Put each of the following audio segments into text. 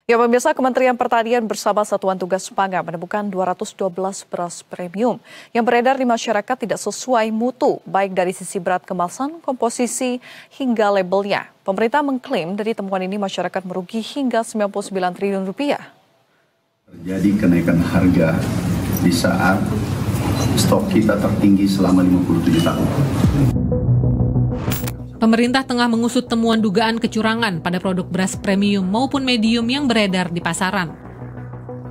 Ya, pemirsa, Kementerian Pertanian bersama Satuan Tugas Pangan menemukan 212 beras premium yang beredar di masyarakat tidak sesuai mutu, baik dari sisi berat kemasan, komposisi, hingga labelnya. Pemerintah mengklaim dari temuan ini masyarakat merugi hingga 99 triliun rupiah. Terjadi kenaikan harga di saat stok kita tertinggi selama 57 tahun. Pemerintah tengah mengusut temuan dugaan kecurangan pada produk beras premium maupun medium yang beredar di pasaran.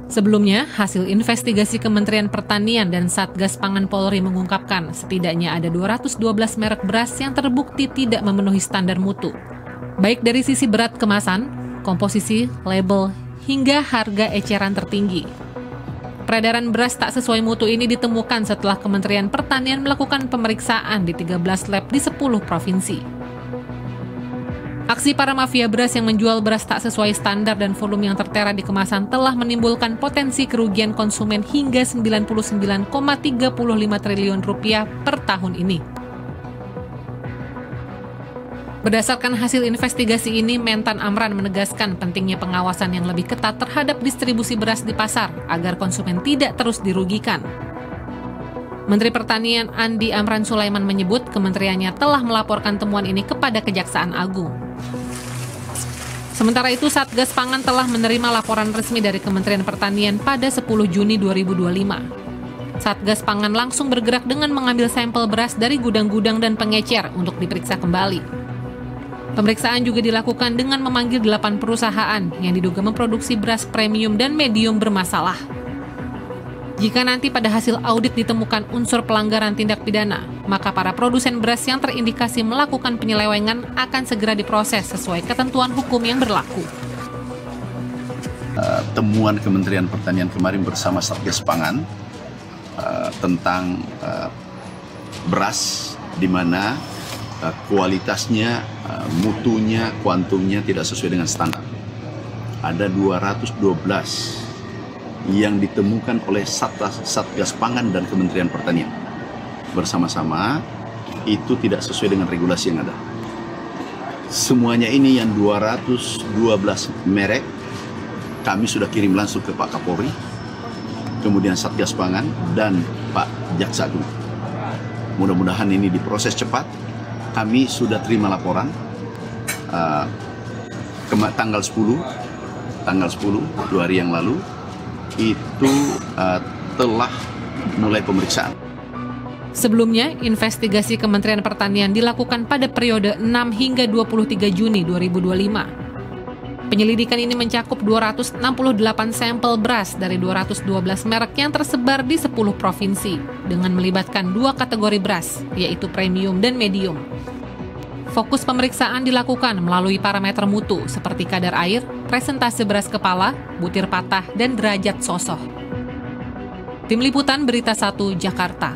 Sebelumnya, hasil investigasi Kementerian Pertanian dan Satgas Pangan Polri mengungkapkan setidaknya ada 212 merek beras yang terbukti tidak memenuhi standar mutu, baik dari sisi berat kemasan, komposisi, label, hingga harga eceran tertinggi. Peredaran beras tak sesuai mutu ini ditemukan setelah Kementerian Pertanian melakukan pemeriksaan di 13 lab di 10 provinsi. Aksi para mafia beras yang menjual beras tak sesuai standar dan volume yang tertera di kemasan telah menimbulkan potensi kerugian konsumen hingga 99,35 triliun rupiah per tahun ini. Berdasarkan hasil investigasi ini, Mentan Amran menegaskan pentingnya pengawasan yang lebih ketat terhadap distribusi beras di pasar agar konsumen tidak terus dirugikan. Menteri Pertanian Andi Amran Sulaiman menyebut kementeriannya telah melaporkan temuan ini kepada Kejaksaan Agung. Sementara itu, Satgas Pangan telah menerima laporan resmi dari Kementerian Pertanian pada 10 Juni 2025. Satgas Pangan langsung bergerak dengan mengambil sampel beras dari gudang-gudang dan pengecer untuk diperiksa kembali. Pemeriksaan juga dilakukan dengan memanggil 8 perusahaan yang diduga memproduksi beras premium dan medium bermasalah. Jika nanti pada hasil audit ditemukan unsur pelanggaran tindak pidana, maka para produsen beras yang terindikasi melakukan penyelewengan akan segera diproses sesuai ketentuan hukum yang berlaku. Temuan Kementerian Pertanian kemarin bersama Satgas Pangan tentang beras di mana kualitasnya, mutunya, kuantumnya tidak sesuai dengan standar. Ada 212 yang ditemukan oleh Satgas Pangan dan Kementerian Pertanian. Bersama-sama itu tidak sesuai dengan regulasi yang ada. Semuanya ini yang 212 merek kami sudah kirim langsung ke Pak Kapolri, kemudian Satgas Pangan dan Pak Jaksa Agung. Mudah-mudahan ini diproses cepat. Kami sudah terima laporan tanggal 10, 2 hari yang lalu, itu telah mulai pemeriksaan. Sebelumnya, investigasi Kementerian Pertanian dilakukan pada periode 6 hingga 23 Juni 2025. Penyelidikan ini mencakup 268 sampel beras dari 212 merek yang tersebar di 10 provinsi dengan melibatkan 2 kategori beras, yaitu premium dan medium. Fokus pemeriksaan dilakukan melalui parameter mutu seperti kadar air, presentase beras kepala, butir patah, dan derajat sosok. Tim Liputan Berita 1 Jakarta.